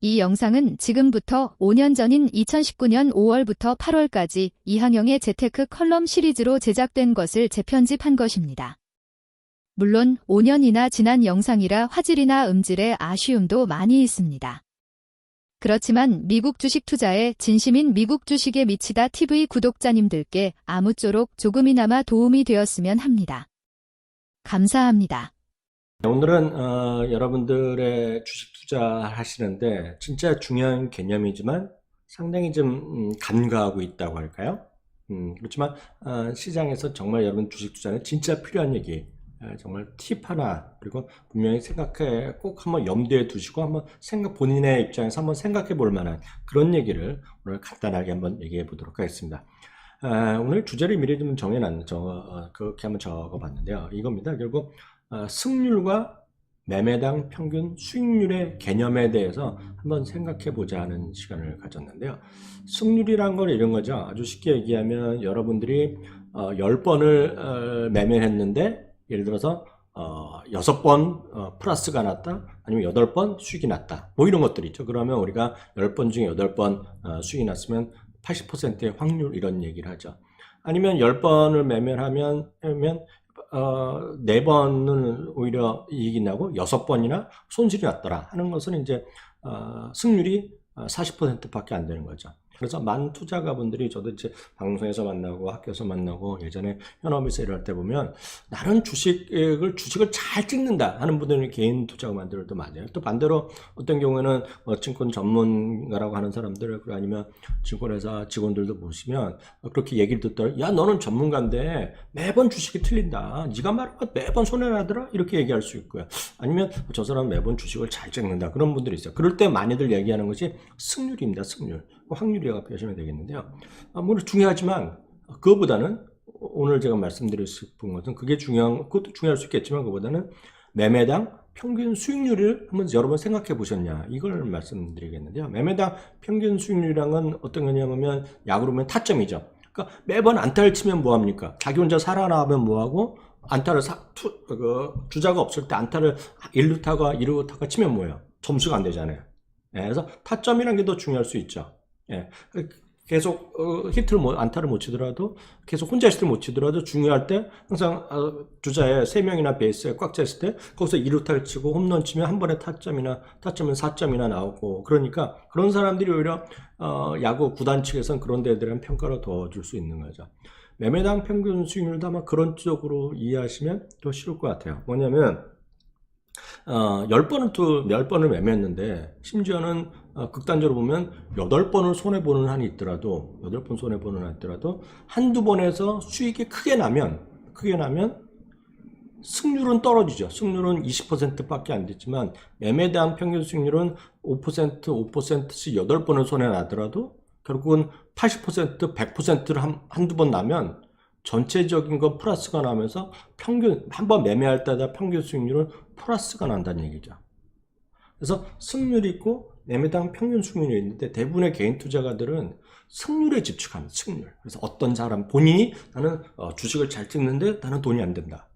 이 영상은 지금부터 5년 전인 2019년 5월부터 8월까지 이항영의 재테크 컬럼 시리즈로 제작된 것을 재편집한 것입니다. 물론 5년이나 지난 영상이라 화질이나 음질에 아쉬움도 많이 있습니다. 그렇지만 미국 주식 투자에 진심인 미국 주식에 미치다 TV 구독자님들께 아무쪼록 조금이나마 도움이 되었으면 합니다. 감사합니다. 오늘은 여러분들의 주식 투자 하시는데 진짜 중요한 개념이지만 상당히 좀 간과하고 있다고 할까요? 그렇지만 시장에서 정말 여러분 주식 투자는 진짜 필요한 얘기, 정말 팁 하나, 그리고 분명히 생각해 꼭 한번 염두에 두시고 한번 본인의 입장에서 한번 생각해 볼 만한 그런 얘기를 오늘 간단하게 한번 얘기해 보도록 하겠습니다. 오늘 주제를 미리 좀 그렇게 한번 적어 봤는데요. 이겁니다. 결국 승률과 매매당 평균 수익률의 개념에 대해서 한번 생각해 보자 하는 시간을 가졌는데요. 승률이란 건 이런 거죠. 아주 쉽게 얘기하면 여러분들이 10번을 매매를 했는데 예를 들어서 6번 플러스가 났다, 아니면 8번 수익이 났다, 뭐 이런 것들이 있죠. 그러면 우리가 10번 중에 8번 수익이 났으면 80%의 확률, 이런 얘기를 하죠. 아니면 10번을 매매를 하면 4번은 오히려 이익이 나고 6번이나 손실이 났더라 하는 것은 이제 승률이 40%밖에 안 되는 거죠. 그래서 많은 투자가분들이, 저도 이제 방송에서 만나고 학교에서 만나고 예전에 현업에서 일할 때 보면 나는 주식을 잘 찍는다 하는 분들은 개인 투자가 만들어도 맞아요. 또 반대로 어떤 경우에는 증권 전문가라고 하는 사람들, 아니면 증권회사 직원들도 보시면 그렇게 얘기를 듣더라고요. 야, 너는 전문가인데 매번 주식이 틀린다, 네가 말한 거 매번 손해나더라, 이렇게 얘기할 수 있고요. 아니면 저 사람 매번 주식을 잘 찍는다, 그런 분들이 있어요. 그럴 때 많이들 얘기하는 것이 승률입니다. 승률, 확률이라고 표시하시면 되겠는데요. 물론 중요하지만 그거보다는 오늘 제가 말씀드릴 싶은 것은 그것도 중요할 수 있겠지만 그거보다는 매매당 평균 수익률을 한번 여러 번 생각해 보셨냐, 이걸 말씀드리겠는데요. 매매당 평균 수익률이란 건 어떤 거냐면 야구로 보면 타점이죠. 그러니까 매번 안타를 치면 뭐합니까? 자기 혼자 살아나면 뭐하고, 안타를 주자가 없을 때 안타를 1루타가 2루타가 치면 뭐예요? 점수가 안 되잖아요. 그래서 타점이라는 게 더 중요할 수 있죠. 계속 안타를 못 치더라도, 계속 혼자 있을 때 못 치더라도 중요할 때 항상 주자에 3명이나 베이스에 꽉 차 있을 때 거기서 2루타를 치고 홈런 치면 한 번에 타점은 4점이나 나오고, 그러니까 그런 사람들이 오히려 야구 구단 측에서는 그런 데에 대한 평가를 더 줄 수 있는 거죠. 매매당 평균 수익률도 아마 그런 쪽으로 이해하시면 더 쉬울 것 같아요. 뭐냐면 10번을 매매했는데, 심지어는 극단적으로 보면 8번을 손해보는 한이 있더라도, 8번 손해보는 한이 있더라도 한두 번에서 수익이 크게 나면 승률은 떨어지죠. 승률은 20%밖에 안 됐지만 매매당 평균 수익률은 5%, 5%씩 8번을 손해 나더라도 결국은 80%, 100%를 한두 번 나면 전체적인 건 플러스가 나면서 평균, 한번 매매할 때마다 평균 수익률은 플러스가 난다는 얘기죠. 그래서 승률이 있고 매매당 평균 수익률이 있는데, 대부분의 개인 투자가들은 승률에 집중합니다. 승률. 그래서 어떤 사람, 본인이 나는 주식을 잘 찍는데 나는 돈이 안 된다,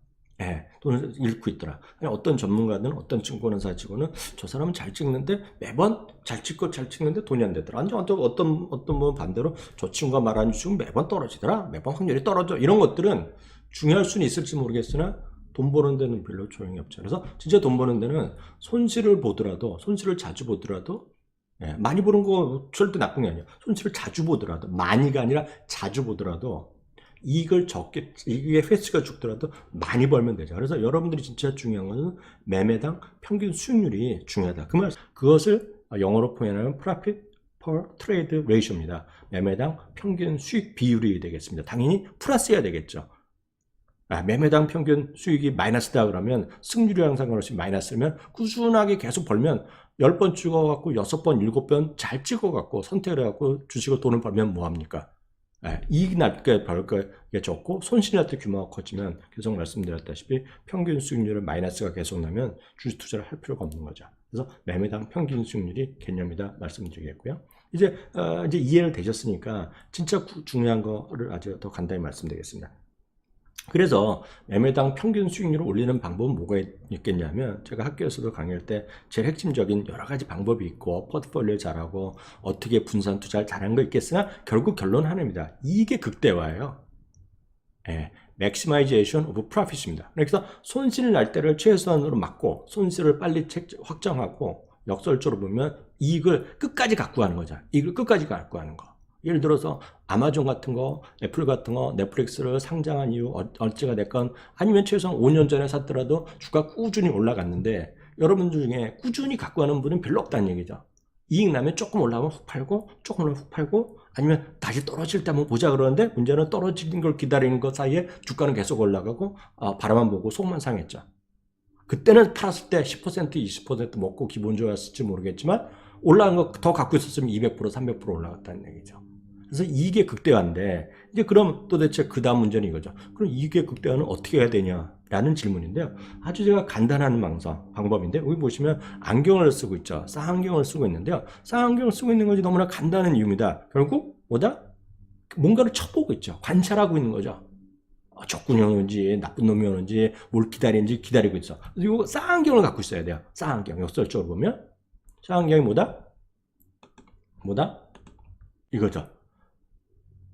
돈을 잃고 있더라. 어떤 전문가는, 어떤 증권회사 직원은 저 사람은 잘 찍는데 매번 잘 찍는데 돈이 안 되더라. 아니, 어떤 분 반대로 저 친구가 말하는 주식은 매번 떨어지더라, 매번 확률이 떨어져. 이런 것들은 중요할 수는 있을지 모르겠으나 돈 버는 데는 별로 소용이 없죠. 그래서 진짜 돈 버는 데는 손실을 자주 보더라도, 많이 보는 거 절대 나쁜 게 아니에요. 손실을 자주 보더라도, 많이가 아니라 자주 보더라도 이익의 횟수가 죽더라도 많이 벌면 되죠. 그래서 여러분들이 진짜 중요한 것은 매매당 평균 수익률이 중요하다, 그 말. 그것을 영어로 표현하면 Profit per Trade Ratio입니다. 매매당 평균 수익 비율이 되겠습니다. 당연히 플러스여야 되겠죠. 매매당 평균 수익이 마이너스다 그러면, 승률이랑 상관없이 마이너스면 꾸준하게 계속 벌면 10번 찍어갖고 6번, 7번 잘 찍어갖고 선택을 해갖고 주식을 돈을 벌면 뭐합니까? 이익 날게 벌게 적고 손실이 날 때 규모가 커지면, 계속 말씀드렸다시피 평균 수익률은 마이너스가 계속 나면 주식 투자를 할 필요가 없는 거죠. 그래서 매매당 평균 수익률이 개념이다 말씀드리겠고요. 이제 이해를 되셨으니까 진짜 중요한 거를 아주 더 간단히 말씀드리겠습니다. 그래서 매매당 평균 수익률을 올리는 방법은 뭐가 있겠냐면 제가 학교에서도 강의할 때 제일 핵심적인 여러 가지 방법이 있고 포트폴리오 잘하고 어떻게 분산 투자를 잘하는 거 있겠으나 결국 결론은 하나입니다. 이게 극대화예요. 예, maximization of profit입니다. 그래서 손실 날 때를 최소한으로 막고 손실을 빨리 확정하고 역설적으로 보면 이익을 끝까지 갖고 가는 거죠. 이익을 끝까지 갖고 가는 거. 예를 들어서 아마존 같은 거, 애플 같은 거, 넷플릭스를 상장한 이유 어찌가 됐건 아니면 최소한 5년 전에 샀더라도 주가 꾸준히 올라갔는데 여러분들 중에 꾸준히 갖고 가는 분은 별로 없다는 얘기죠. 이익 나면 조금 올라가면 훅 팔고 조금 올라가면 훅 팔고 아니면 다시 떨어질 때 한번 보자 그러는데 문제는 떨어지는 걸 기다리는 것 사이에 주가는 계속 올라가고 바라만 보고 속만 상했죠. 그때는 팔았을 때 10% 20% 먹고 기분 좋았을지 모르겠지만 올라간 거 더 갖고 있었으면 200% 300% 올라갔다는 얘기죠. 그래서 이게 극대화인데 이제 그럼 도대체 그 다음 문제는 이거죠. 그럼 이게 극대화는 어떻게 해야 되냐라는 질문인데요. 아주 제가 간단한 방법인데 여기 보시면 안경을 쓰고 있죠. 쌍안경을 쓰고 있는데요. 쌍안경을 쓰고 있는 것이 너무나 간단한 이유입니다. 결국 뭐다? 뭔가를 쳐보고 있죠. 관찰하고 있는 거죠. 적군이 오는지 나쁜 놈이 오는지 뭘 기다리는지 기다리고 있어. 그리고 쌍안경을 갖고 있어야 돼요. 쌍안경 역설적으로 보면 쌍안경이 뭐다? 이거죠.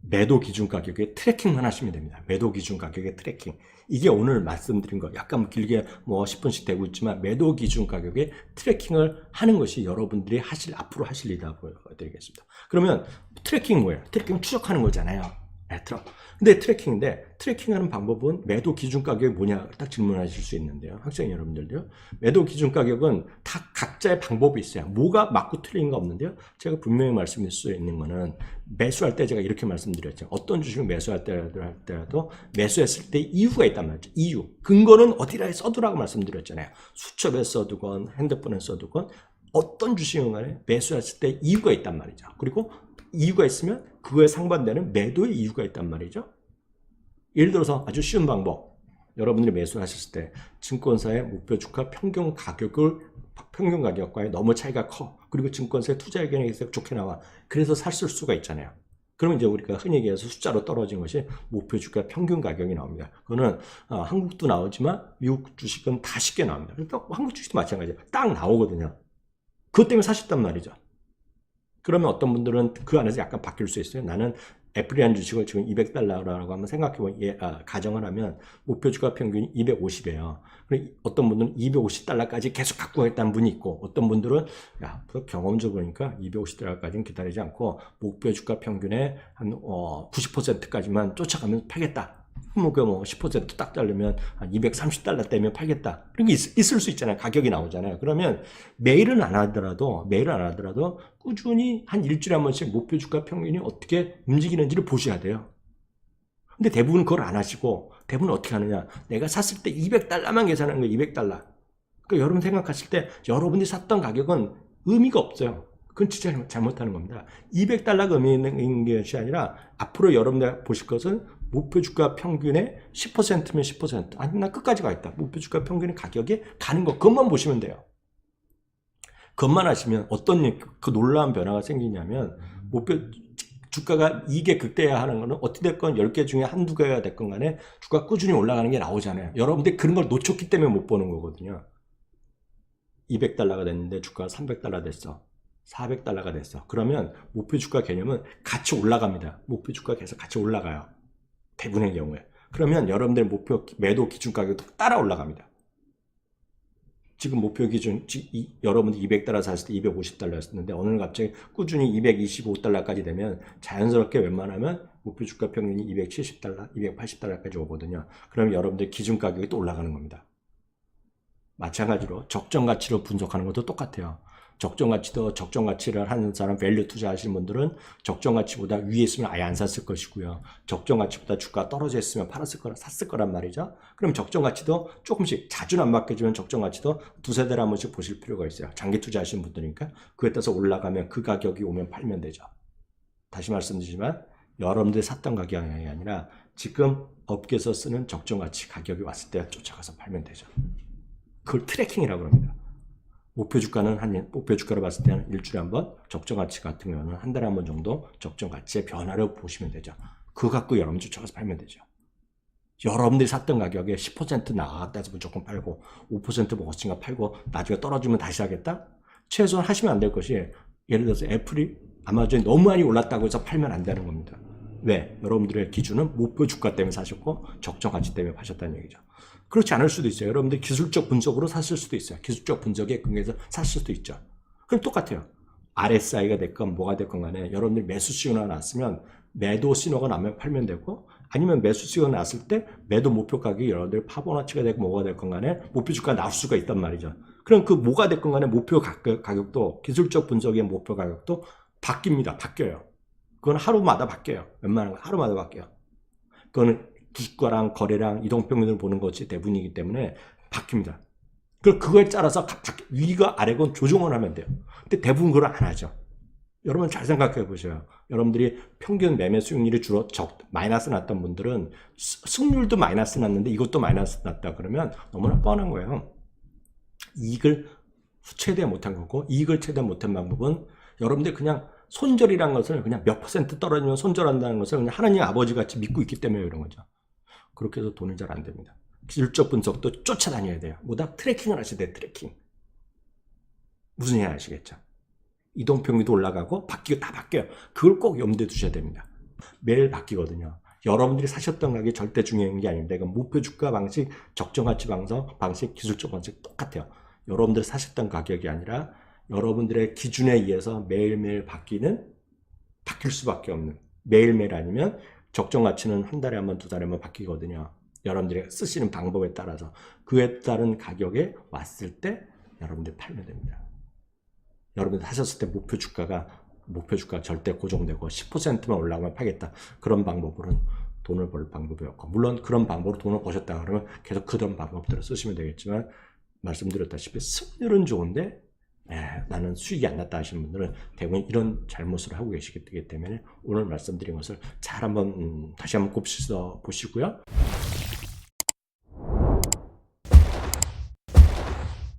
매도 기준 가격의 트래킹만 하시면 됩니다. 매도 기준 가격의 트래킹. 이게 오늘 말씀드린 거 약간 길게 10분씩 되고 있지만 매도 기준 가격의 트래킹을 하는 것이 여러분들이 앞으로 하실 일이다 보여드리겠습니다. 그러면 트래킹 뭐예요? 트래킹 추적하는 거잖아요. 근데 트래킹하는 방법은 매도 기준 가격이 뭐냐 딱 질문하실 수 있는데요. 학생 여러분들도요. 매도 기준 가격은 다 각자의 방법이 있어요. 뭐가 맞고 틀린 거 없는데요. 제가 분명히 말씀드릴 수 있는 거는 매수할 때 제가 이렇게 말씀드렸죠. 어떤 주식을 매수할 때라도 매수했을 때 이유가 있단 말이죠. 이유. 근거는 어디다 써두라고 말씀드렸잖아요. 수첩에 써두건 핸드폰에 써두건 어떤 주식은 간에 매수했을 때 이유가 있단 말이죠. 그리고 이유가 있으면 그거에 상반되는 매도의 이유가 있단 말이죠. 예를 들어서 아주 쉬운 방법. 여러분들이 매수하셨을 때 증권사의 목표 주가 평균 가격과의 너무 차이가 커. 그리고 증권사의 투자 의견이 좋게 나와. 그래서 샀을 수가 있잖아요. 그러면 이제 우리가 흔히 얘기해서 숫자로 떨어진 것이 목표 주가 평균 가격이 나옵니다. 그거는 한국도 나오지만 미국 주식은 다 쉽게 나옵니다. 그러니까 한국 주식도 마찬가지예요. 딱 나오거든요. 그것 때문에 사셨단 말이죠. 그러면 어떤 분들은 그 안에서 약간 바뀔 수 있어요. 나는 애플이라는 주식을 지금 200달러라고 한번 생각해보면 가정을 하면 목표 주가 평균이 250이에요. 어떤 분들은 250달러까지 계속 갖고 가겠다는 분이 있고 어떤 분들은 경험적으로 보니까 250달러까지는 기다리지 않고 목표 주가 평균의 한 90%까지만 쫓아가면 팔겠다. 뭐 10%딱 자르면 한 230달러 때면 팔겠다. 그런 게 있을 수 있잖아요. 가격이 나오잖아요. 그러면 매일은 안 하더라도 꾸준히 한 일주일에 한 번씩 목표 주가 평균이 어떻게 움직이는지를 보셔야 돼요. 근데 대부분 그걸 안 하시고 대부분 어떻게 하느냐? 내가 샀을 때 200달러만 계산하는 거예요. 200달러. 그러니까 여러분 생각하실 때 여러분이 샀던 가격은 의미가 없어요. 그건 진짜 잘못하는 겁니다. 200달러가 의미 있는 것이 아니라 앞으로 여러분들 보실 것은 목표 주가 평균의 10%면 10%. 아니면 나 끝까지 가 있다. 목표 주가 평균의 가격이 가는 거. 그것만 보시면 돼요. 그것만 하시면 어떤 그 놀라운 변화가 생기냐면 목표 주가가 이게 극대화하는 거는 어찌됐건 10개 중에 한두 개가 됐건 간에 주가 꾸준히 올라가는 게 나오잖아요. 여러분들 그런 걸 놓쳤기 때문에 못 보는 거거든요. 200달러가 됐는데 주가가 300달러 됐어. 400달러가 됐어. 그러면 목표 주가 개념은 같이 올라갑니다. 목표 주가 계속 같이 올라가요. 대부분의 경우에. 그러면 여러분들 목표 매도 기준 가격도 따라 올라갑니다. 지금 목표 기준, 여러분들 200달러 샀을 때 250달러였었는데 오늘 갑자기 꾸준히 225달러까지 되면 자연스럽게 웬만하면 목표 주가 평균이 270달러, 280달러까지 오거든요. 그러면 여러분들 기준 가격이 또 올라가는 겁니다. 마찬가지로 적정 가치로 분석하는 것도 똑같아요. 적정 가치를 하는 사람, 밸류 투자하시는 분들은 적정 가치보다 위에 있으면 아예 안 샀을 것이고요. 적정 가치보다 주가가 떨어져 있으면 샀을 거란 말이죠. 그럼 적정 가치도 조금씩, 자주는 안 바뀌지만 적정 가치도 두세 달에 한 번씩 보실 필요가 있어요. 장기 투자하시는 분들이니까. 그에 따라서 올라가면 그 가격이 오면 팔면 되죠. 다시 말씀드리지만 여러분들이 샀던 가격이 아니라 지금 업계에서 쓰는 적정 가치 가격이 왔을 때 쫓아가서 팔면 되죠. 그걸 트래킹이라고 합니다. 목표 주가로 봤을 때는 일주일에 한 번, 적정 가치 같은 경우는 한 달에 한 번 정도 적정 가치의 변화를 보시면 되죠. 그거 갖고 여러분 쫓아가서 팔면 되죠. 여러분들이 샀던 가격에 10% 나갔다 해서 무조건 팔고 5% 먹었으니까 팔고 나중에 떨어지면 다시 하겠다? 최소한 하시면 안 될 것이 예를 들어서 애플이 아마존이 너무 많이 올랐다고 해서 팔면 안 되는 겁니다. 왜? 여러분들의 기준은 목표 주가 때문에 사셨고 적정 가치 때문에 파셨다는 얘기죠. 그렇지 않을 수도 있어요. 여러분들 기술적 분석으로 샀을 수도 있어요. 기술적 분석에 근거해서 샀을 수도 있죠. 그럼 똑같아요. RSI가 됐건 뭐가 됐건 간에 여러분들 매수 신호가 났으면 매도 신호가 나면 팔면 되고 아니면 매수 신호가 났을 때 매도 목표 가격이 여러분들 파보나치가 되고 뭐가 됐건 간에 목표 주가가 나올 수가 있단 말이죠. 그럼 그 뭐가 됐건 간에 목표 가격도 기술적 분석의 목표 가격도 바뀝니다. 바뀌어요. 그건 하루마다 바뀌어요. 웬만한 건 하루마다 바뀌어요. 그거는 주가랑 거래량 이동평균을 보는 것이 대부분이기 때문에 바뀝니다. 그거에 따라서 위가 아래건 조정을 하면 돼요. 근데 대부분 그걸 안 하죠. 여러분 잘 생각해 보세요. 여러분들이 평균 매매 수익률이 주로 마이너스 났던 분들은 승률도 마이너스 났는데 이것도 마이너스 났다 그러면 너무나 뻔한 거예요. 이익을 최대 못한 거고 이익을 최대 못한 방법은 여러분들 그냥 손절이라는 것을 그냥 몇 % 떨어지면 손절한다는 것을 그냥 하나님 아버지 같이 믿고 있기 때문에 그런 거죠. 그렇게 해서 돈은 잘 안 됩니다. 기술적 분석도 쫓아다녀야 돼요. 뭐다 트래킹을 하셔야 돼요. 트래킹. 무슨 얘기 아시겠죠? 이동평균도 올라가고 바뀌고 다 바뀌어요. 그걸 꼭 염두에 두셔야 됩니다. 매일 바뀌거든요. 여러분들이 사셨던 가격이 절대 중요한 게 아닙니다. 이건 목표 주가 방식, 적정가치 방식, 기술적 방식 똑같아요. 여러분들 사셨던 가격이 아니라 여러분들의 기준에 의해서 매일매일 바뀔 수밖에 없는 매일매일 아니면 적정가치는 한 달에 한 번, 두 달에 한 번 바뀌거든요. 여러분들이 쓰시는 방법에 따라서 그에 따른 가격에 왔을 때 여러분들 팔면 됩니다. 여러분들 하셨을 때 목표 주가 절대 고정되고 10%만 올라가면 팔겠다. 그런 방법으로는 돈을 벌 방법이 없고 물론 그런 방법으로 돈을 버셨다 그러면 계속 그런 방법대로 쓰시면 되겠지만 말씀드렸다시피 승률은 좋은데 나는 수익이 안 났다 하시는 분들은 대부분 이런 잘못을 하고 계시기 때문에 오늘 말씀드린 것을 잘 한번 다시 한번 곱씹어 보시고요.